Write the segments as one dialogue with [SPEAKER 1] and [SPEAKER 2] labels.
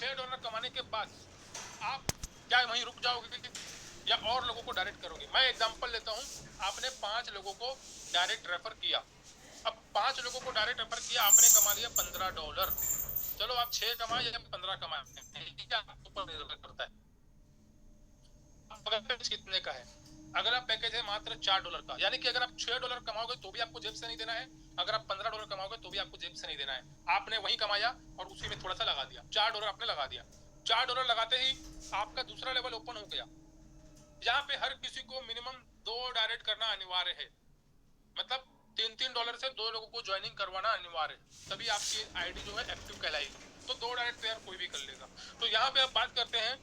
[SPEAKER 1] $6 कमाने के बाद आप क्या वहीं रुक जाओगे या और लोगों को डायरेक्ट करोगे? मैं एग्जांपल लेता हूं, आपने 5 लोगों को डायरेक्ट रेफर किया। अब 5 लोगों को डायरेक्ट रेफर किया, आपने कमा लिया $15। चलो आप 6 कमाए या 15 कमाए, आपके ऊपर निर्भर करता है पैकेज कितने का है। अगर आप पैकेज है मात्र $4 का, यानी कि अगर आप $6 कमाओगे तो भी आपको जेब से नहीं देना है, अगर आप $15 कमाओगे तो भी आपको जेब से नहीं देना है। आपने वही कमाया और उसी में थोड़ा सा लगा दिया, $4 आपने लगा दिया। $4 लगाते ही आपका दूसरा लेवल ओपन हो गया। यहाँ पे हर किसी को मिनिमम 2 डायरेक्ट करना अनिवार्य है, मतलब $3 से 2 लोगों को ज्वाइनिंग करवाना अनिवार्य है, तभी आपकी आईडी जो है एक्टिव कहलाएगी। तो 2 डायरेक्ट तो यार कोई भी कर लेगा। तो यहाँ पे आप बात करते हैं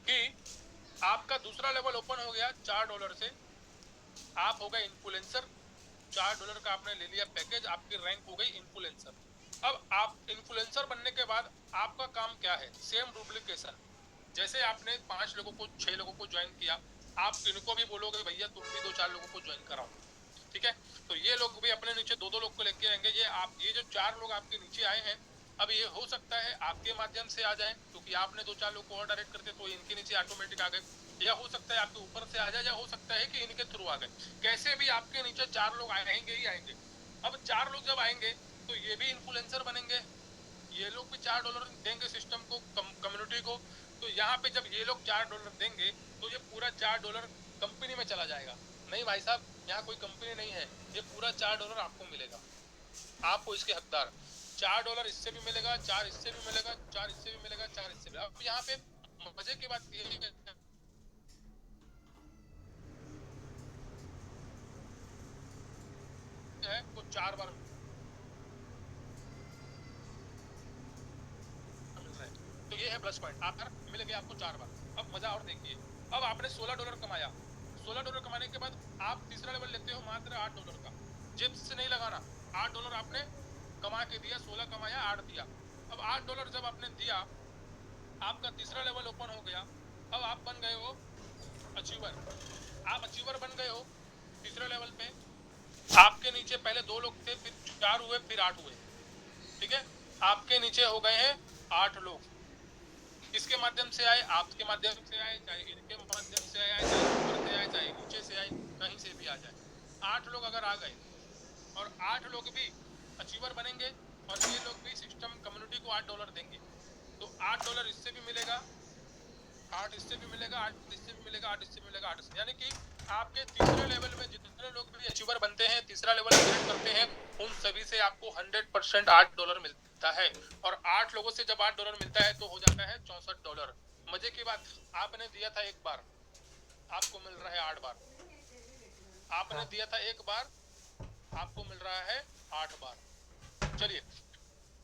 [SPEAKER 1] कि आपका दूसरा लेवल ओपन हो गया $4 से, आप हो गए इन्फ्लुएंसर। $4 का आपने ले लिया पैकेज, आपकी रैंक हो गई इन्फ्लुएंसर। अब आप इन्फ्लुएंसर बनने के बाद आपका काम क्या है? Same duplication. जैसे आपने 5 लोगों को 6 लोगों को ज्वाइन किया, आप इनको भी बोलोगे भैया तुम भी 2-4 लोगों को ज्वाइन कराओ, ठीक है? तो ये लोग भी अपने नीचे 2-2 लोग को लेके आएंगे। ये जो 4 लोग आपके नीचे आए हैं, अब ये हो सकता है आपके माध्यम से आ जाए, क्योंकि आपने 2-4 लोग को और डायरेक्ट करते तो इनके नीचे ऑटोमेटिक आ गए, या हो सकता है आपके ऊपर से आ जाए, या हो सकता है कि इनके थ्रू आ गए। कैसे भी आपके नीचे 4 लोग आएंगे ही आएंगे। अब 4 लोग जब आएंगे तो ये भी इन्फ्लुएंसर बनेंगे, ये लोग भी $4 देंगे सिस्टम को, कम्युनिटी को। तो यहाँ पे जब ये लोग $4 देंगे तो ये पूरा $4 कंपनी में चला जाएगा। नहीं भाई साहब, यहाँ कोई कंपनी नहीं है, ये पूरा $4 आपको मिलेगा, आपको इसके हकदार। $4 इससे भी मिलेगा, 4 इससे भी मिलेगा, 4 इससे भी मिलेगा, 4 इससे भी। अब यहाँ पे मजे की बात ये है वो 4 बार मिल रहा है, तो ये है प्लस पॉइंट। आप मिल गया आपको 4 बार। अब मजा और देखिए, अब आपने $16 कमाया, $16 कमाने के बाद आप तीसरा लेवल लेते हो मात्र $8 का, जेब से नहीं लगाना। $8 आपने कमा के दिया, 16 कमाया, 8 दिया। अब $8 जब आपने दिया, आपका तीसरा लेवल ओपन हो गया। अब आप बन गए हो अचीवर, आप अचीवर बन गए हो तीसरे लेवल पे। आपके नीचे पहले 2 लोग थे, फिर 4 हुए, फिर 8 हुए, ठीक है? आपके नीचे हो गए हैं 8 लोग। किसके माध्यम से आए? आपके माध्यम से आए, चाहे इनके माध्यम से आए, चाहे ऊपर से आए, चाहे नीचे से आए, कहीं से भी आ जाए। 8 लोग अगर आ गए और 8 लोग भी अचीवर बनेंगे और ये लोग भी सिस्टम कम्युनिटी को $8 देंगे, तो $8 इससे भी मिलेगा, 8 इससे भी मिलेगा, 8 इससे भी मिलेगा, 8 इससे भी मिलेगा, 8 इससे। यानी कि आपके तीसरे लेवल में जितने लोग भी अचीवर बनते हैं, तीसरा लेवल क्लियर करते हैं, उन सभी से आपको 100% $8 मिलता है। और 8 लोगों से जब $8 मिलता है तो हो जाता है $64। मजे की बात, आपने दिया था 1 बार, आपको मिल रहा है 8 बार। आपने दिया था 1 बार, आपको मिल रहा है 8 बार। चलिए,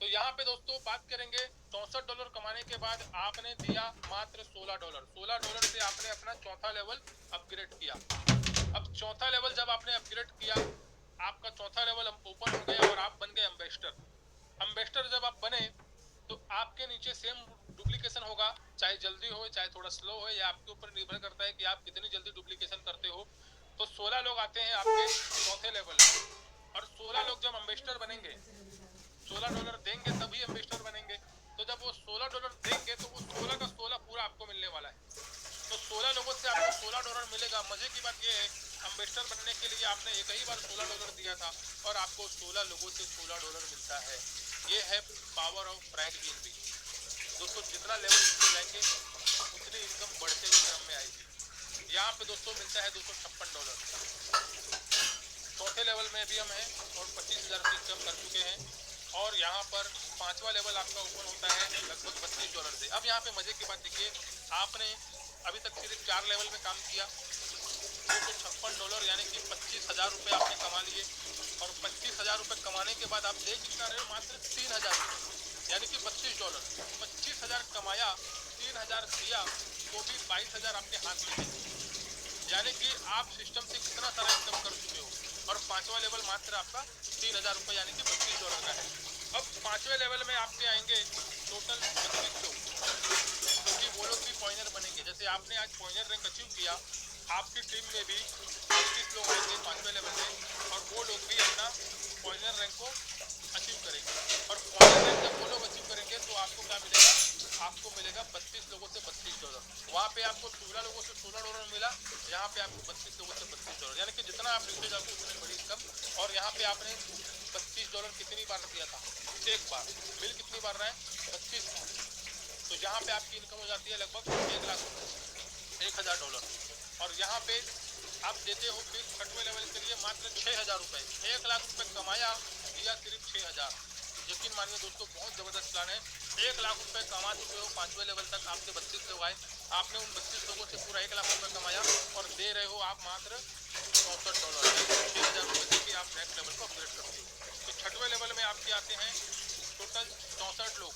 [SPEAKER 1] तो यहाँ पे दोस्तों बात करेंगे $64 कमाने के बाद आपने दिया मात्र $16। $16 से आपने अपना चौथा लेवल अपग्रेड किया। अब चौथा लेवल जब आपने अपग्रेड किया, आपका चौथा लेवल ओपन हो गया और आप बन गए एम्बेसडर। एम्बेसडर जब आप बने तो आपके नीचे सेम डुप्लीकेशन होगा, चाहे जल्दी हो चाहे थोड़ा स्लो हो, या आपके ऊपर निर्भर करता है कि आप कितनी जल्दी डुप्लीकेशन करते हो। तो 16 लोग आते हैं आपके चौथे लेवल में, और 16 लोग जब एम्बेसडर बनेंगे, $16 देंगे तभी एम्बेसडर बनेंगे। तो जब वो $16 देंगे तो वो 16 का 16 पूरा आपको मिलने वाला है। तो 16 लोगों से आपको $16 मिलेगा। मजे की बात ये है, एम्बेसडर बनने के लिए आपने एक ही बार $16 दिया था और आपको 16 लोगों से $16 मिलता है। ये है पावर ऑफ ब्राइट बीएनबी। दोस्तों जितना लेवल नीचे जाएंगे उतनी इनकम बढ़ते हुए क्रम में आएगी। यहाँ पे दोस्तों मिलता है $256। चौथे लेवल में भी हम हैं और 25,000 की इनकम कर चुके हैं। और यहाँ पर 5वां लेवल आपका ओपन होता है लगभग $32 से। अब यहाँ पे मजे की बात देखिए, आपने अभी तक सिर्फ 4 लेवल में काम किया, $256 यानी कि 25,000 रुपये आपने कमा लिए। और 25,000 रुपये कमाने के बाद आप देख कितना रहे, मात्र 3,000 यानी कि $32। 25,000 कमाया, 3,000 दिया, तो भी 22,000 आपके हाथ में है। यानी कि आप सिस्टम से कितना सारा इनकम कर चुके हो। और 5वां लेवल मात्र आपका 3,000 रुपये यानी कि $32 का है। अब 5वें लेवल में आपके आएंगे टोटल 25 लोग, क्योंकि वो लोग भी पॉइनर बनेंगे। जैसे आपने आज पॉइनर रैंक अचीव किया, आपकी टीम में भी 25 लोग आएंगे 5वें लेवल में, और वो लोग भी अपना पॉइनर रैंक को अचीव करेंगे। और पॉइनर रैंक जब वो लोग अचीव करेंगे तो आपको क्या मिलेगा, पे आपको 16 लोगों से $16 मिला, यहाँ पे आपको 32 लोगों से $32, यानी कि जितना आप नीचे जाओगे उतनी बड़ी इनकम। और यहाँ पे आपने $25 कितनी बार दिया था? एक बार। बिल कितनी बार रहा है? 25 बार। तो यहाँ पे आपकी इनकम हो जाती है लगभग 1 लाख रुपए, $1000। और यहाँ पे आप देते हो फिर छठवें लेवल के लिए मात्र $6000। 1 लाख रुपए कमाया, दिया सिर्फ 6000। यकीन मानिए दोस्तों, बहुत जबरदस्त प्लान है। 1 लाख रुपए कमा चुके हो, 5वें लेवल तक आपके 32 लोग आए, आपने उन 32 लोगों से पूरा 1 लाख रुपए कमाया और दे रहे हो आप मात्र $64। 6000 रुपए देके आप नेक्स्ट लेवल को अपग्रेड करते हो। तो छठवें लेवल में आपके आते हैं टोटल 64 लोग,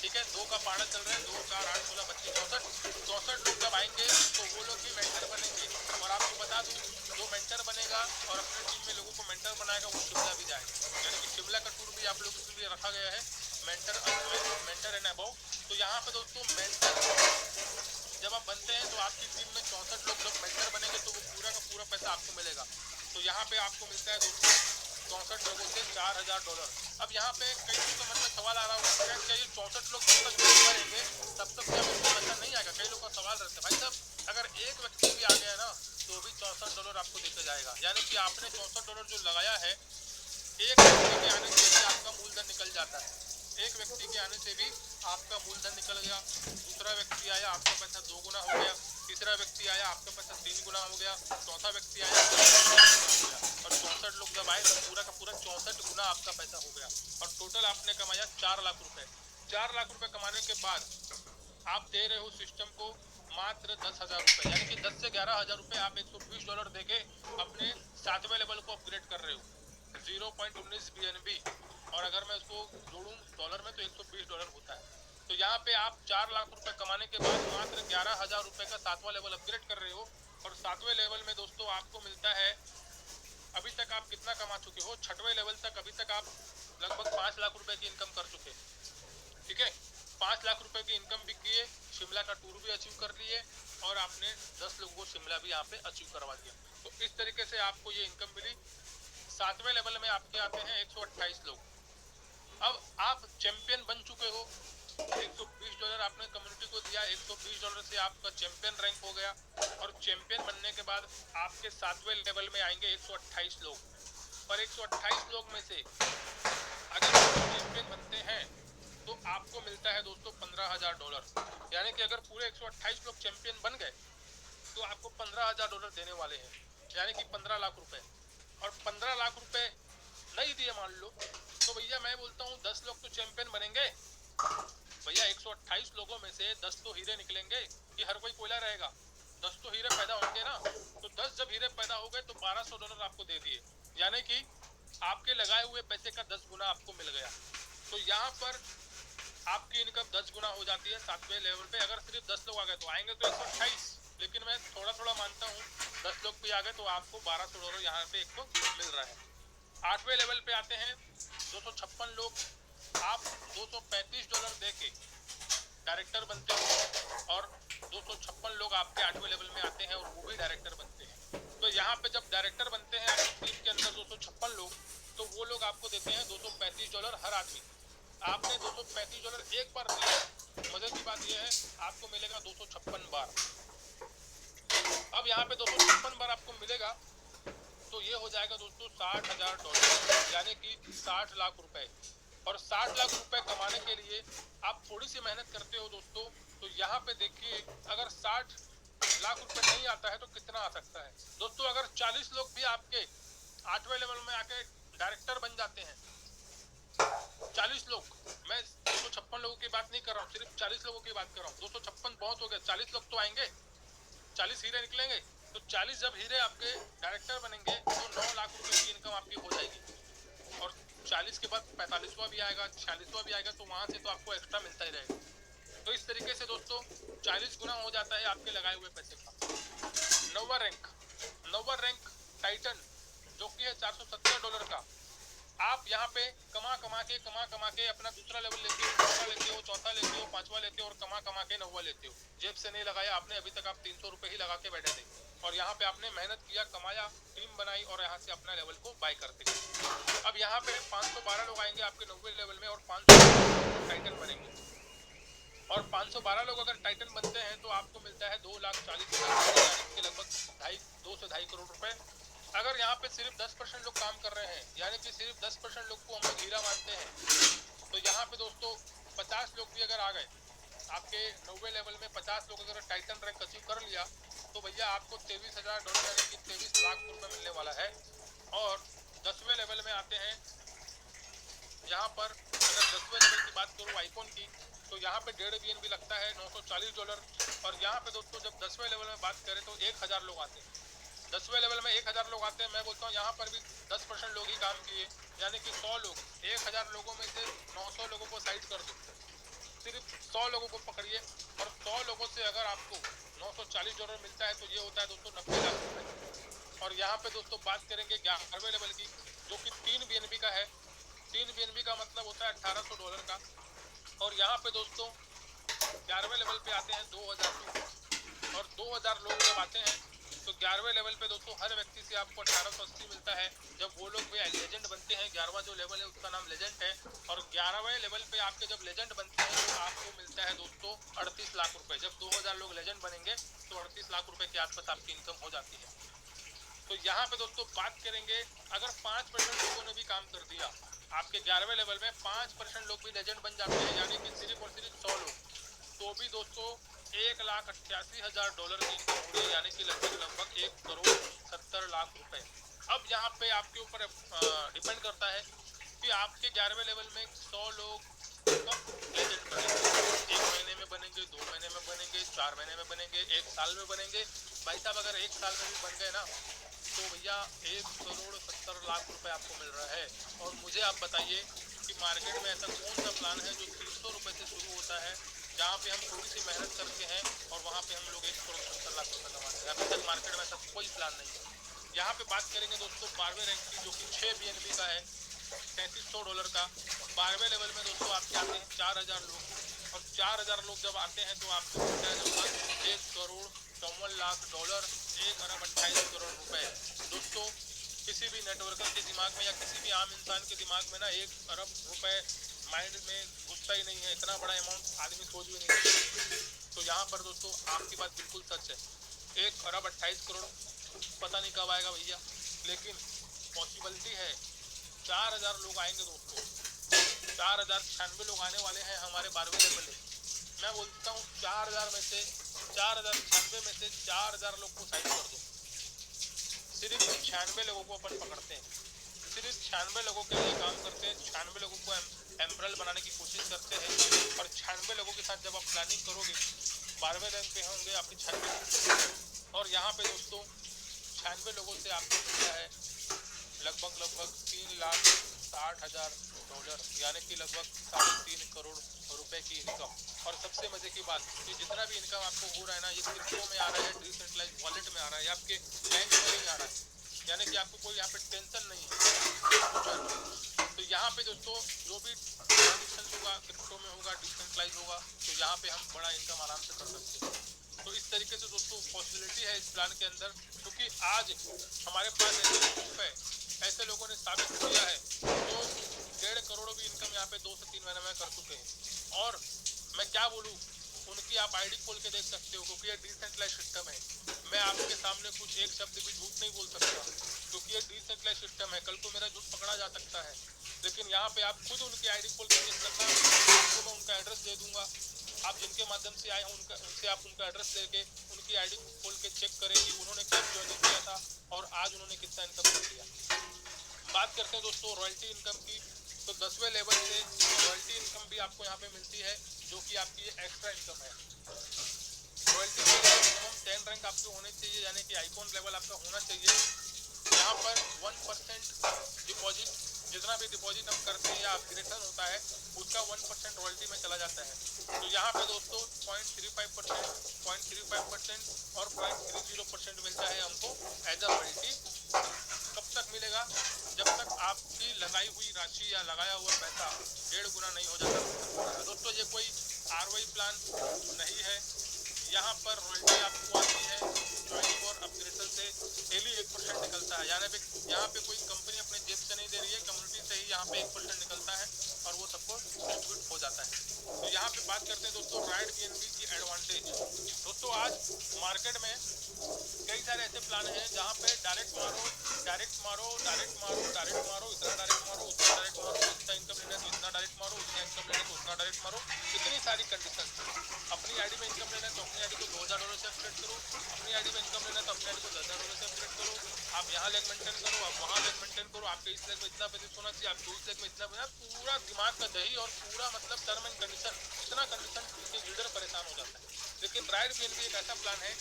[SPEAKER 1] ठीक है। 2 का पाड़ा चल रहा है, 2 4 8 16 25 64 लोग जब आएंगे तो वो लोग भी मेंटर बनेंगे। और आपको बता दूं, जो मेंटर बनेगा और अपने टीम में लोगों को मेंटर बनाएगा वो शिमला भी जाएगा, यानी कि शिमला का टूर भी आप लोगों के लिए रखा गया है, मेंटर एंड अबव। तो यहाँ पे दोस्तों मेंटर जब आप बनते हैं तो आपकी टीम में 64 लोग जब मेंटर बनेंगे तो वो पूरा का पूरा पैसा आपको मिलेगा। तो यहाँ पे आपको मिलता है दोस्तों 64 लोगों से $4000। अब यहाँ पे कई लोगों के मन में सवाल आ रहा होगा क्या ये 64 लोग जब तक नहीं करेंगे तब तक क्या मेरे पैसा नहीं आएगा? कई लोगों का सवाल रहता है। भाई साहब, अगर एक व्यक्ति भी आ गया ना तो भी $64 आपको देकर जाएगा, यानी कि आपने $64 जो लगाया है, एक व्यक्ति के आने से भी आपका मूलधन निकल जाता है। एक व्यक्ति के आने से भी आपका मूलधन निकल गया, दूसरा व्यक्ति आया आपका पैसा 2 गुना हो गया, तीसरा व्यक्ति आया आपका पैसा 3 गुना हो गया, चौथा व्यक्ति आया और 64 लोग जब आए तो पूरा का पूरा 64 गुना आपका पैसा हो गया। और टोटल आपने कमाया 4 लाख रुपए। 4 लाख रुपए कमाने के बाद आप दे रहे हो सिस्टम को मात्र 10,000 रुपए, यानी कि 10 से 11,000 रुपए आप $120 देके अपने 7वें लेवल को अपग्रेड कर रहे हो, 0.19 BNB। और अगर मैं इसको जोड़ूं डॉलर में तो $120 होता है। तो यहाँ पे आप 4 लाख रुपए कमाने के बाद मात्र 11,000 रुपए का 7वां लेवल अपग्रेड कर रहे हो। और 7वें लेवल में दोस्तों आपको मिलता है, अभी तक आप कितना कमा चुके हो? 6वें लेवल तक अभी तक आप लगभग 5 लाख रुपए की इनकम कर चुके, ठीक है। 5 लाख रुपए की इनकम भी किए, शिमला का टूर भी अचीव कर लिए और आपने 10 लोगों को शिमला भी यहाँ पे अचीव करवा दिया। तो इस तरीके से आपको ये इनकम मिली। 7वें लेवल में आपके आते हैं 128 लोग। अब आप चैंपियन बन चुके हो, $120 आपने कम्युनिटी को दिया, $120 से आपका चैंपियन रैंक हो गया। और चैंपियन बनने के बाद आपके 7वें लेवल में आएंगे 128 लोग। और 128 लोग में से अगर चैंपियन बनते हैं तो आपको मिलता है दोस्तों $15,000, यानी कि अगर पूरे 128 लोग चैंपियन बन गए तो आपको $15,000 देने वाले हैं, यानी कि 15 लाख रुपए। और 15 लाख रुपए नहीं दिए मान लो तो भैया मैं बोलता हूँ 10 लोग तो चैंपियन बनेंगे। भैया 128 लोगों में से 10 तो हीरे निकलेंगे कि हर कोई कोयला रहेगा? 10 तो हीरे पैदा होंगे ना। तो 10 जब हीरे पैदा हो गए तो $1200 आपको दे दिए, यानी कि आपके लगाए हुए पैसे का 10 गुना आपको मिल गया। तो यहाँ पर आपकी इनकम 10 गुना हो जाती है 7वें लेवल पे। अगर सिर्फ 10 लोग आ गए तो आएंगे तो 128, लेकिन मैं थोड़ा थोड़ा मानता हूँ 10 लोग भी आ गए तो आपको $1200 यहाँ पे एक तो मिल रहा है। 8वें लेवल पे आते हैं 256 लोग, आप $235 दे के डायरेक्टर बनते हो और 256 लोग आपके 8वें लेवल में आते हैं और वो भी डायरेक्टर बनते हैं। तो यहाँ पे जब डायरेक्टर बनते हैं आपकी टीम के अंदर 256 लोग, तो वो लोग आपको देते हैं $235 हर आदमी। आपने $235 एक बार दिया, मजे की बात यह है आपको मिलेगा 256 बार। अब यहाँ पे 256 बार आपको मिलेगा तो ये हो जाएगा दोस्तों $60,000, यानी कि 60 लाख रुपए। और 60 लाख रुपए कमाने के लिए आप थोड़ी सी मेहनत करते हो दोस्तों। तो यहाँ पे देखिए, अगर 60 लाख रुपए नहीं आता है तो कितना आ सकता है दोस्तों? अगर 40 लोग भी आपके 8वें लेवल में आके डायरेक्टर बन जाते हैं, 40 लोग, मैं 256 लोगों की बात नहीं कर रहा हूँ, सिर्फ 40 लोगों की बात कर रहा हूँ। 256 बहुत हो गए, 40 लोग तो आएंगे, 40 हीरे निकलेंगे। तो 40 जब हीरे आपके डायरेक्टर बनेंगे तो 9 लाख रुपए की इनकम आपकी हो जाएगी। और 40 के बाद 45वां भी आएगा, 46वां भी आएगा, तो वहां से तो आपको एक्स्ट्रा मिलता ही रहेगा। तो इस तरीके से दोस्तों 40 गुना हो जाता है आपके लगाए हुए पैसे का। 9वां रैंक टाइटन, जो कि है $470 का। आप यहाँ पे कमा कमा के अपना दूसरा लेवल लेते हो, तीसरा लेते हो, चौथा लेते हो, 5वां लेते हो और कमा के 9वां लेते हो। जेब से नहीं लगाया आपने, अभी तक आप 300 रुपए ही लगा के बैठे थे और यहाँ पे आपने मेहनत किया, कमाया, टीम बनाई और यहाँ से अपना लेवल को बाय करते गए। अब यहाँ पे 512 लोग आएंगे आपके 90वें लेवल में और 500 टाइटन बनेंगे। और 512 लोग अगर टाइटन बनते हैं तो आपको मिलता है 2,40,000 यानी कि लगभग 2 से 2.5 करोड़ रुपए। अगर यहाँ पे सिर्फ 10% लोग काम कर रहे हैं, यानी कि सिर्फ 10% लोग को हम लोग हीरा मानते हैं, तो यहाँ पे दोस्तों 50 लोग भी अगर आ गए, आपके 90 लेवल में 50 लोग अगर टाइटन रैंक अचीव कर लिया, तो भैया आपको $23,000 यानी कि 23 लाख रुपए मिलने वाला है। और 10वें लेवल में आते हैं, यहाँ पर अगर 10वें लेवल की बात करूँ आइकॉन की, तो यहाँ पे 1.5 BNB लगता है $940। और यहाँ पे दोस्तों जब 10वें लेवल में बात करें तो 1000 लोग आते हैं। 10वें लेवल में 1000 लोग आते हैं। मैं बोलता हूँ यहाँ पर भी 10% लोग ही काम किए, यानी कि 100 लोग, 1000 लोगों में से 900 लोगों को साइड कर दो, सिर्फ 100 लोगों को पकड़िए, और 100 लोगों से अगर आपको $940 मिलता है तो ये होता है दोस्तों 90 लाख रुपए। और यहाँ पे दोस्तों बात करेंगे 11वें लेवल की, जो कि 3 BNB का है। 3 BNB का मतलब होता है $1800 का। और यहाँ पे दोस्तों 11वें लेवल पे आते हैं 2000 लोग, और 2000 लोग जब आते हैं तो 11वें लेवल पे दोस्तों हर व्यक्ति से आपको 1880 मिलता है। जब वो लोग भी लेजेंड बनते हैं, 11वां जो लेवल है उसका नाम लेजेंड है, और 11वें लेवल पे आपके जब लेजेंड बनते हैं तो आपको मिलता है दोस्तों 38 लाख रुपए। जब 2000 लोग लेजेंड बनेंगे तो 38 लाख रुपए के आसपास आपकी इनकम हो जाती है। तो यहाँ पे दोस्तों बात करेंगे, अगर 5% लोगों ने भी काम कर दिया, आपके 11वें लेवल में 5% लोग भी लेजेंड बन जाते हैं, यानी कि सिर्फ और सिर्फ 100 लोग, तो भी दोस्तों $1,88,000 की इनकम हो रही है, यानी कि लगभग 1,70,00,000 रुपए। अब यहाँ पे आपके ऊपर डिपेंड करता है कि आपके 11वें लेवल में 100 लोग कब लेजेंड बनेंगे। 1 महीने में बनेंगे, 2 महीने में बनेंगे, 4 महीने में बनेंगे, 1 साल में बनेंगे। भाई साहब अगर 1 साल में भी बन गए ना, तो भैया 1,70,00,000 रुपए आपको मिल रहा है। और मुझे आप बताइए कि मार्केट में ऐसा कौन सा प्लान है जो 300 रुपए से शुरू होता है, जहाँ पे हम थोड़ी सी मेहनत करते हैं और वहाँ पे हम लोग 1,70,00,000 रुपए कमाते हैं। अभी तक मार्केट में ऐसा कोई प्लान नहीं है। यहाँ पे बात करेंगे दोस्तों 12वें रैंक की, जो कि 6 BNB का है, $3300 का। 12वें लेवल में दोस्तों आपके आते हैं 4000 लोग, और 4000 लोग जब आते हैं तो आपको मिलता है लगभग $1,54,00,000, $1,28,00,000 रुपए। दोस्तों किसी भी नेटवर्कर के दिमाग में या किसी भी आम इंसान के दिमाग में ना 1 अरब रुपए माइंड में घुसता ही नहीं है, इतना बड़ा अमाउंट आदमी सोच भी नहीं सकता। तो यहाँ पर दोस्तों आपकी बात बिल्कुल सच है, 1,28,00,000 पता नहीं कब आएगा भैया, लेकिन पॉसिबिलिटी है। 4000 लोग आएंगे दोस्तों, 4096 लोग आने वाले हैं हमारे 12वें लेवल में। मैं बोलता हूँ 4000 में से 4096 में से 4000 लोग को साइड कर दो, सिर्फ 96 लोगों को अपन पकड़ते हैं, सिर्फ 96 लोगों के लिए काम करते हैं, 96 लोगों को एम्ब्रल बनाने की कोशिश करते हैं। और 96 लोगों के साथ जब आप प्लानिंग करोगे, 12वें रैंक पे होंगे आपके 96, और यहाँ पे दोस्तों 96 लोगों से आपको मिलता है लगभग $3,60,000, यानी कि लगभग 3.5 करोड़ रुपए की इनकम। और सबसे मजे की बात कि जितना भी इनकम आपको हो रहा है ना, ये क्रिप्टो में आ रहा है, डिसेंट्रलाइज्ड वॉलेट में आ रहा है, आपके बैंक में नहीं आ रहा है, यानी कि आपको कोई यहाँ पे टेंशन नहीं है। तो यहाँ पे दोस्तों जो भी ट्रांजेक्शन होगा क्रिप्टो में होगा, डिसेंट्रलाइज होगा, तो यहाँ पे हम बड़ा इनकम आराम से कर सकते हैं। तो इस तरीके से दोस्तों पॉसिबिलिटी है इस प्लान के अंदर, क्योंकि आज हमारे पास ऐसे प्रूफ है, ऐसे लोगों ने साबित किया है जो 1.5 करोड़ भी इनकम यहाँ पे 2 से 3 महीने में कर चुके हैं। और मैं क्या बोलूँ, उनकी आप आईडी खोल के देख सकते हो, क्योंकि ये डिसेंट्रलाइज सिस्टम है। मैं आपके सामने कुछ एक शब्द भी झूठ नहीं बोल सकता, क्योंकि ये डिसेंट्रलाइज सिस्टम है। कल को मेरा झूठ पकड़ा जा सकता है, लेकिन यहाँ पे आप खुद उनकी आईडी खोल के चेक करना, आपको मैं उनका एड्रेस दे दूंगा। आप जिनके माध्यम से आए हैं उनसे आप उनका एड्रेस लेके उनकी आईडी खोल के चेक करें कि उन्होंने कब ज्वाइनिंग किया था और आज उन्होंने कितना इनकम कर लिया। बात करते हैं दोस्तों रॉयल्टी इनकम की, तो 10वें लेवल से रॉयल्टी इनकम भी आपको यहाँ पे मिलती है, जो कि आपकी एक्स्ट्रा इनकम है। रॉयल्टी के लिए मिनिमम 10 रैंक आपके होने चाहिए, यानी कि आइकॉन लेवल आपका होना चाहिए। यहाँ पर 1% डिपॉजिट, जितना भी डिपॉजिट हम करते हैं या अपग्रेडेशन होता है उसका 1% रॉयल्टी में चला जाता है। तो यहाँ पे दोस्तों 0.35%, 0.35% और 0.30% मिलता है हमको एज अ रॉयल्टी। कब तक मिलेगा? जब तक आपकी लगाई हुई राशि या लगाया हुआ पैसा 1.5 गुना नहीं हो जाता। दोस्तों ये कोई ROI प्लान नहीं है, यहाँ पर रॉयल्टी आपको आती है ज्वाइनिंग और अपग्रेडेशन से डेली 1% निकलता है, यानी यहाँ पे कोई कंपनी अपने जेब से नहीं दे रही है, कम्युनिटी से ही यहाँ पे 1% निकलता है और वो सबको डिस्ट्रीब्यूट हो जाता है। तो यहाँ यहाँ पे बात करते हैं दोस्तों राइड बीएनबी की एडवांटेज। दोस्तों आज मार्केट में कई सारे ऐसे प्लान हैं जहाँ पे डायरेक्ट मारो डायरेक्ट मारो डायरेक्ट मारो डायरेक्ट मारो, इतना डायरेक्ट मारो उतना डायरेक्ट मारो, इतना इनकम लेना है तो इतना डायरेक्ट मारो, इतना इनकम लेना है तो उतना डायरेक्ट मारो, इतनी सारी कंडीशन। अपनी आईडी में इनकम लेना है तो अपनी आईडी को $2000 से अपग्रेड करो, अपनी आईडी में इनकम लेना है तो अपनी आईडी को $10,000 से अपग्रेड करो, आप यहाँ लेग मेंटेन करो, आप वहाँ लेग मेंटेन करो, आपके इस लेग में इतना बिजनेस होना चाहिए, आपको उस लेग में इतना बिजनेस, पूरा दिमाग का दही और पूरा मतलब टर्म एंड कंडीशन, इतना कंडीशन कि लीडर परेशान हो जाता है। लेकिन राइड बीएनबी एक ऐसा प्लान है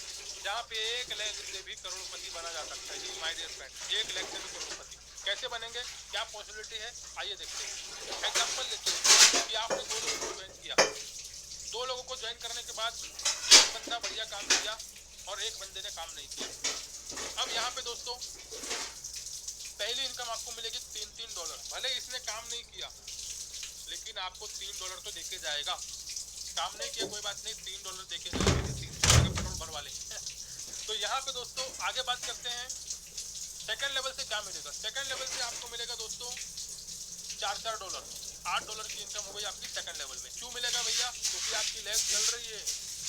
[SPEAKER 1] जहाँ पे एक लेग से भी करोड़पति बना जा सकता है। जी माय डियर फ्रेंड, एक लेग से भी करोड़पति कैसे बनेंगे, क्या पॉसिबिलिटी है, आइए देखते हैं। एग्जांपल लेते हैं कि आपने 2 लोगों को ज्वाइन किया, 2 लोगों को ज्वाइन करने के बाद एक बंदा बढ़िया काम किया और एक बंदे ने काम नहीं किया। अब यहाँ पे दोस्तों पहली इनकम आपको मिलेगी $3 भले इसने काम नहीं किया लेकिन आपको $3 तो देके जाएगा। काम नहीं किया कोई बात नहीं, $3 देके जाएगा, $3 पेट्रोल भरवा लेंगे। तो यहाँ पे दोस्तों आगे बात करते हैं सेकंड लेवल से क्या मिलेगा। सेकंड लेवल से आपको मिलेगा दोस्तों $4 $8 की इनकम हो गई आपकी सेकंड लेवल में। क्यों मिलेगा भैया, क्योंकि आपकी लेग चल रही है,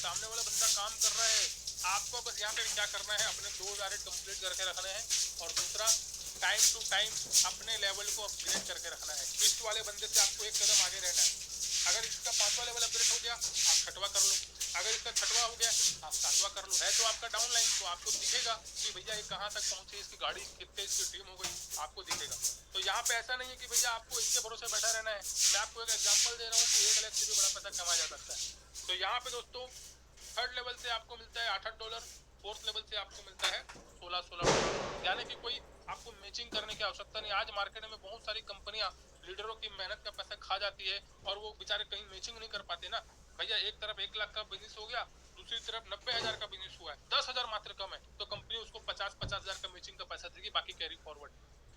[SPEAKER 1] सामने वाला बंदा काम कर रहा है, आपको बस यहाँ पे क्या करना है, अपने 2 डायरेक्ट कंप्लीट करके रखने हैं और दूसरा टाइम टू टाइम अपने लेवल को अपग्रेड करके रखना है। इस वाले बंदे से आपको एक कदम आगे रहना है। अगर इसका 5वां लेवल अपग्रेड हो गया आप 6वां कर लो, अगर इसका 6वां हो गया आप 7वां कर लो। है तो आपका डाउन लाइन, तो आपको दिखेगा कि भैया ये कहाँ तक पहुंची, इसकी गाड़ी कितने इसकी टीम हो गई, आपको दिखेगा। तो यहाँ पे ऐसा नहीं है कि भैया आपको इसके भरोसे बैठा रहना है। मैं आपको एक एग्जांपल दे रहा हूँ कि 1 लाख से भी बड़ा पैसा कमाया जा सकता है। तो यहाँ पे दोस्तों थर्ड लेवल से आपको मिलता है $8, फोर्थ लेवल से आपको मिलता है $16, यानी कि कोई आपको मैचिंग करने की आवश्यकता नहीं। आज मार्केट में बहुत सारी कंपनियां लीडरों की मेहनत का पैसा खा जाती है और वो बेचारे कहीं मैचिंग नहीं कर पाते ना। भैया एक तरफ 1 लाख का बिजनेस हो गया, दूसरी तरफ 90,000 का बिजनेस हुआ है, 10,000 मात्र कम है, तो कंपनी उसको 50,000 का मैचिंग का पैसा देगी, बाकी carry forward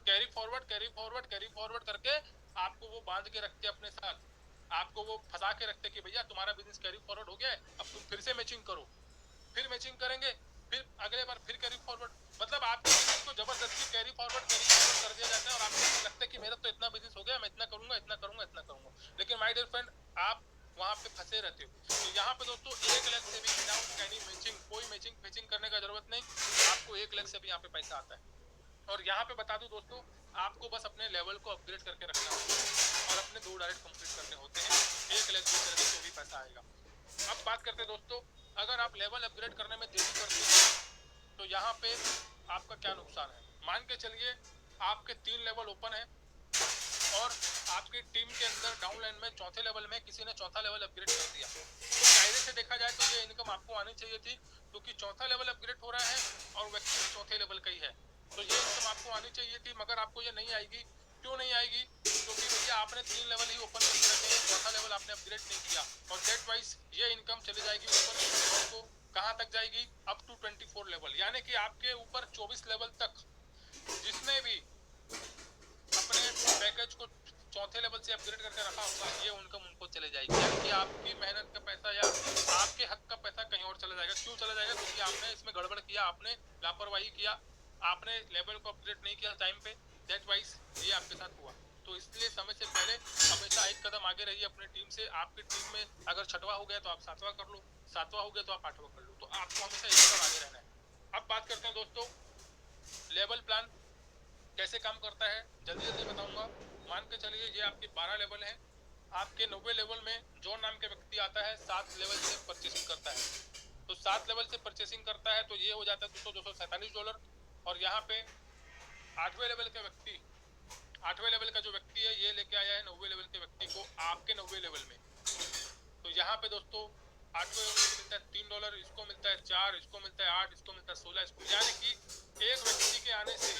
[SPEAKER 1] carry forward carry forward carry forward करके आपको वो बांध के रखते अपने साथ, आपको वो फंसा के रखते कि भैया तुम्हारा बिजनेस कैरी फॉरवर्ड हो गया है, अब तुम फिर से मैचिंग करो, फिर मैचिंग करेंगे, फिर अगले बार फिर कैरी फॉरवर्ड। मतलब आपके बिजनेस को जबरदस्ती कैरी फॉरवर्ड कर दिया जाता है और आपको लगता है कि मेरा तो इतना बिजनेस हो गया, मैं इतना करूंगा इतना करूंगा इतना करूंगा, लेकिन माय डियर फ्रेंड आप वहां पे फंसे रहते हो। तो यहाँ पे दोस्तों 1 लाख से भी विदाउट एनी मैचिंग, कोई मैचिंग करने का जरूरत नहीं, आपको 1 लाख से भी यहाँ पे पैसा आता है। और यहाँ पे बता दूं दोस्तों, आपको बस अपने लेवल को अपग्रेड करके रखना होता है और अपने 2 डायरेक्ट कंप्लीट करने होते हैं, 1 लाख से भी पैसा आएगा। अब बात करते हैं दोस्तों, अगर आप लेवल अपग्रेड करने में देरी करते हैं तो यहाँ पे आपका क्या नुकसान है। मान के चलिए आपके 3 लेवल ओपन है और आपकी टीम के अंदर डाउन लाइन में चौथे लेवल में किसी ने चौथा लेवल अपग्रेड कर दिया, तो कायदे से देखा जाए तो ये इनकम आपको आनी चाहिए थी, क्योंकि चौथा लेवल अपग्रेड हो रहा है और व्यक्ति चौथे लेवल का ही है, तो ये इनकम आपको आनी चाहिए थी, मगर आपको ये नहीं आएगी। क्यों नहीं आएगी, क्योंकि भैया आपने 3 लेवल ही ओपन करके रखे हैं, चौथा लेवल आपने अपग्रेड नहीं किया, और दैट वाइज ये इनकम चली जाएगी ऊपर को, कहाँ तक जाएगी, अप टू 24 लेवल, यानी कि आपके ऊपर 24 लेवल तक जिसने भी अपने पैकेज को चौथे लेवल से अपग्रेड करके रखा होगा, ये इनकम उनको चले जाएगी, यानी कि आपकी मेहनत का पैसा या आपके हक का पैसा कहीं और चला जाएगा। क्यों चला जाएगा, क्योंकि आपने इसमें गड़बड़ किया, आपने लापरवाही किया, आपने लेवल को अपग्रेड नहीं किया टाइम पे, दैट वाइज ये आपके साथ हुआ। तो इसलिए समय से पहले हमेशा एक कदम आगे रहिए अपनी टीम से। आपकी टीम में अगर 6वां हो गया तो आप 7वां कर लो, 7वां हो गया तो आप 8वां कर लो, तो आपको हमेशा एक कदम आगे रहना है। अब बात करते हैं दोस्तों लेवल प्लान कैसे काम करता है, जल्दी जल्दी बताऊंगा। मान के चलिए ये आपके 12 लेवल है, आपके 90 लेवल में जॉन नाम के व्यक्ति आता है, 7 लेवल से परचेसिंग करता है, तो 7 लेवल से परचेसिंग करता है तो ये हो जाता है $247, और यहाँ पे 8वें लेवल के व्यक्ति, 8वें लेवल का जो व्यक्ति है ये लेके आया है 90वें लेवल के व्यक्ति को आपके 90वें लेवल में, तो यहाँ पे दोस्तों 8वें लेवल को मिलता है $3, इसको मिलता है 4, इसको मिलता है 8, इसको मिलता है 16, इसको, यानी कि एक व्यक्ति के आने से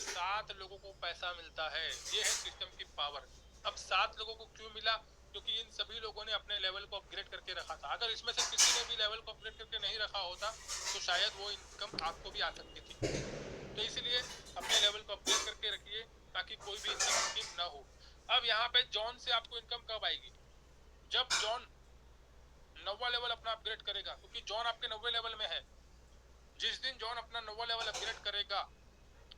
[SPEAKER 1] 7 लोगों को पैसा मिलता है। ये है सिस्टम की पावर। अब 7 लोगों को क्यों मिला, क्योंकि इन सभी लोगों ने अपने लेवल को अपग्रेड करके रखा था। अगर इसमें से किसी ने भी लेवल को अपग्रेड करके नहीं रखा होता तो शायद वो इनकम आपको भी आ सकती थी। तो इसलिए अपने लेवल को अपग्रेड करके रखिए ताकि कोई भी इनकम स्किप ना हो। अब यहाँ पे जॉन से आपको इनकम कब आएगी, जब जॉन 9वां लेवल अपना अपग्रेड करेगा, क्योंकि जॉन आपके 90वें लेवल में है। जिस दिन जॉन अपना 9वां लेवल अपग्रेड करेगा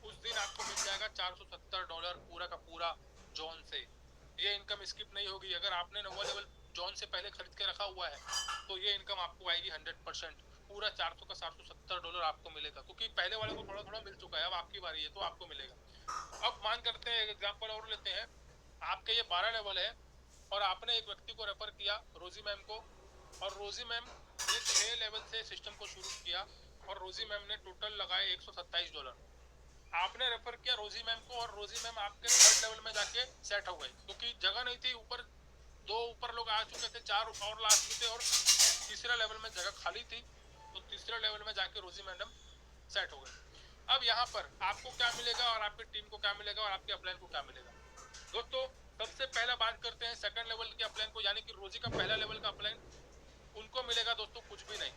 [SPEAKER 1] उस दिन आपको मिल जाएगा $470 पूरा का पूरा जॉन से। ये इनकम स्किप नहीं होगी। अगर आपने 9वां लेवल जॉन से पहले खरीद के रखा हुआ है तो ये इनकम आपको आएगी 100%। पूरा 400 का $770 आपको मिलेगा, क्योंकि पहले वाले को थोड़ा थोड़ा मिल चुका है, अब आपकी बारी है तो आपको मिलेगा। अब मान करते हैं एग्जांपल और लेते हैं, आपके ये 12 लेवल है और आपने एक व्यक्ति को रेफर किया, रोजी मैम को, और रोजी मैम ने 6 लेवल से सिस्टम को शुरू किया और रोजी मैम ने टोटल लगाए $127। आपने रेफर किया रोजी मैम को और रोजी मैम आपके 3rd लेवल में जाके सेट हो गई, क्योंकि जगह नहीं थी, ऊपर 2 ऊपर लोग आ चुके थे, 4 और लास्ट में थे और तीसरे लेवल में जगह खाली थी, तो तीसरे लेवल में जाके रोजी मैडम सेट हो गई। अब यहाँ पर आपको क्या मिलेगा और आपकी टीम को क्या मिलेगा और आपके अपलाइन को क्या मिलेगा। दोस्तों सबसे पहला बात करते हैं 2nd लेवल के अपलाइन को, यानी कि रोजी का पहला लेवल का अपलाइन, उनको मिलेगा दोस्तों कुछ भी नहीं।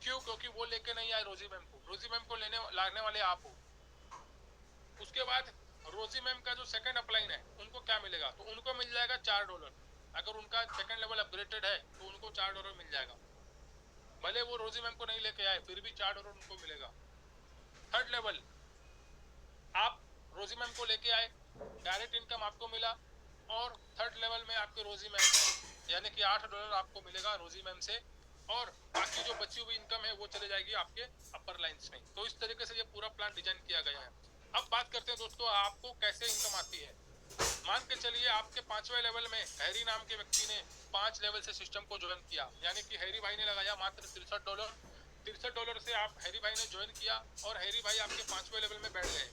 [SPEAKER 1] क्यों? क्योंकि वो लेके नहीं आए रोजी मैम को, रोजी मैम को लाने वाले आप हो। उसके बाद रोजी मैम का जो 2nd अपलाइन है उनको क्या मिलेगा, तो उनको मिल जाएगा $4। अगर उनका 2nd लेवल अपग्रेडेड है तो उनको $4 मिल जाएगा, भले वो रोजी मैम को नहीं लेके आए फिर भी $4 उनको मिलेगा। 3rd लेवल, आप रोजी मैम को लेके आए, डायरेक्ट इनकम आपको मिला, और 3rd लेवल में आपके रोजी मैम है, यानी कि $8 आपको मिलेगा रोजी मैम से, और बाकी जो बची हुई इनकम है वो चले जाएगी आपके अपर लाइंस में। तो इस तरीके से ये पूरा प्लान डिजाइन किया गया है। अब बात करते हैं दोस्तों आपको कैसे इनकम आती है। मान के चलिए आपके 5वें लेवल में हैरी नाम के व्यक्ति ने 5 लेवल से सिस्टम को ज्वाइन किया, यानी कि हैरी भाई ने लगाया मात्र $63। $63 से आप हैरी भाई ने ज्वाइन किया और हैरी भाई आपके 5वें लेवल में बैठ गए।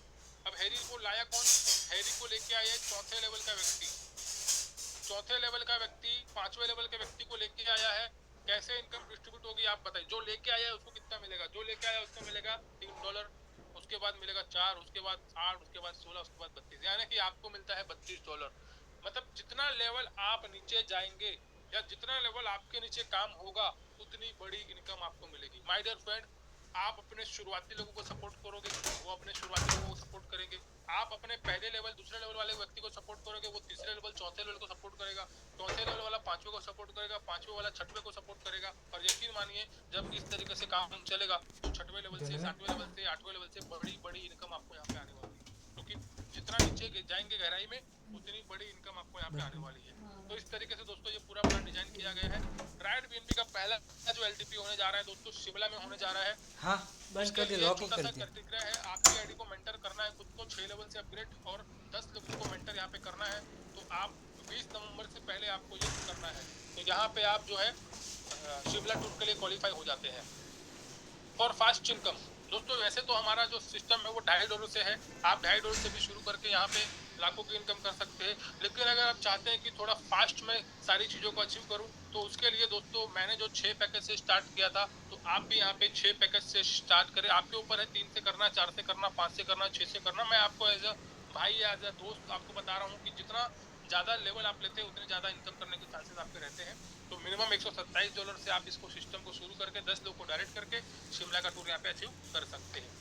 [SPEAKER 1] अब हैरी को लाया कौन? हैरी को लेके आया 4थे लेवल का व्यक्ति। 4थे लेवल का व्यक्ति 5वें लेवल के व्यक्ति को लेके आया है। कैसे इनकम डिस्ट्रीब्यूट होगी आप बताइए। जो लेके आया है उसको कितना मिलेगा? जो लेके आया उसको मिलेगा $3, उसके बाद मिलेगा 4, उसके बाद 8, उसके बाद 16, उसके बाद 32, यानी कि आपको मिलता है $32। मतलब जितना लेवल आप नीचे जाएंगे या जितना लेवल आपके नीचे काम होगा उतनी बड़ी इनकम आपको मिलेगी। माय डियर फ्रेंड, आप अपने शुरुआती लोगों को सपोर्ट करोगे, वो अपने शुरुआती लोगों को सपोर्ट करेंगे। आप अपने पहले लेवल दूसरे लेवल वाले व्यक्ति को सपोर्ट करोगे, वो तीसरे लेवल 4थे लेवल को सपोर्ट करेगा, 4थे लेवल वाला 5वें को सपोर्ट करेगा, 5वें वाला 6वें को सपोर्ट करेगा। और यकीन मानिए जब इस तरीके से काम चलेगा तो 6वें लेवल से 7वें लेवल से 8वें लेवल से बड़ी बड़ी इनकम आपको यहाँ पे आने वाली है, क्योंकि जितना नीचे जाएंगे गहराई में उतनी बड़ी इनकम आपको यहाँ पे आने वाली है। तो इस तरीके से दोस्तों ये पूरा प्लान डिजाइन किया गया है। राइट बीएनबी का पहला जो एलटीपी होने जा रहा है दोस्तों शिमला में होने जा रहा है।
[SPEAKER 2] हाँ बंद कर दिया, लॉक ही कर दिया।
[SPEAKER 1] क्राइटेरिया है आपकी आईडी को मेंटर करना है, खुद को 6 लेवल से अपग्रेड और 10 लेवल को मेंटर यहाँ पे करना है। तो आप 20 नवंबर से पहले आपको ये करना है। तो यहाँ पे आप जो है शिमला टूर के लिए क्वालिफाई हो जाते हैं। फॉर फास्ट इनकम दोस्तों, वैसे तो हमारा जो सिस्टम है वो $2.5 से है, आप $2.5 से भी शुरू करके यहाँ पे लाखों की इनकम कर सकते हैं। लेकिन अगर आप चाहते हैं कि थोड़ा फास्ट में सारी चीज़ों को अचीव करूं तो उसके लिए दोस्तों मैंने जो 6 पैकेज से स्टार्ट किया था, तो आप भी यहाँ पे 6 पैकेज से स्टार्ट करें। आपके ऊपर है 3 से करना, 4 से करना, 5 से करना, 6 से करना। मैं आपको एज अ भाई या एज अ दोस्त आपको बता रहा हूँ कि जितना ज़्यादा लेवल आप लेते हैं उतने ज़्यादा इनकम करने के चांसेस आपके रहते हैं। तो मिनिमम $127 से आप इसको सिस्टम को शुरू करके 10 लोगों को डायरेक्ट करके शिमला का टूर यहाँ पे अचीव कर सकते हैं।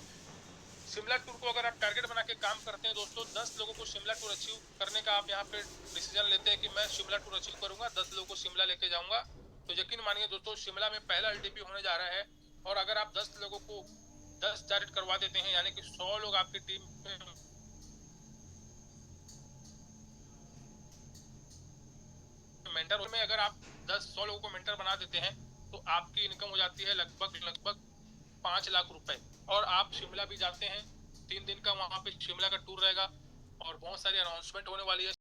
[SPEAKER 1] शिमला टूर को अगर आप टारगेट बना के काम करते हैं दोस्तों, 10 लोगों को शिमला टूर अचीव करने का आप यहाँ पे डिसीजन लेते हैं कि मैं शिमला टूर अचीव करूंगा, 10 लोगों को शिमला लेके जाऊंगा, तो यकीन मानिए दोस्तों शिमला में पहला एलटीपी होने जा रहा है। और अगर आप 10 लोगों को 10 डायरेक्ट करवा देते हैं, यानी कि 100 लोग आपकी टीम मेंटर में, अगर आप 10-100 लोगों को मेंटर बना देते हैं तो आपकी इनकम हो जाती है लगभग 5 लाख रुपए। और आप शिमला भी जाते हैं, 3 दिन का वहां पे शिमला का टूर रहेगा और बहुत सारी अनाउंसमेंट होने वाली है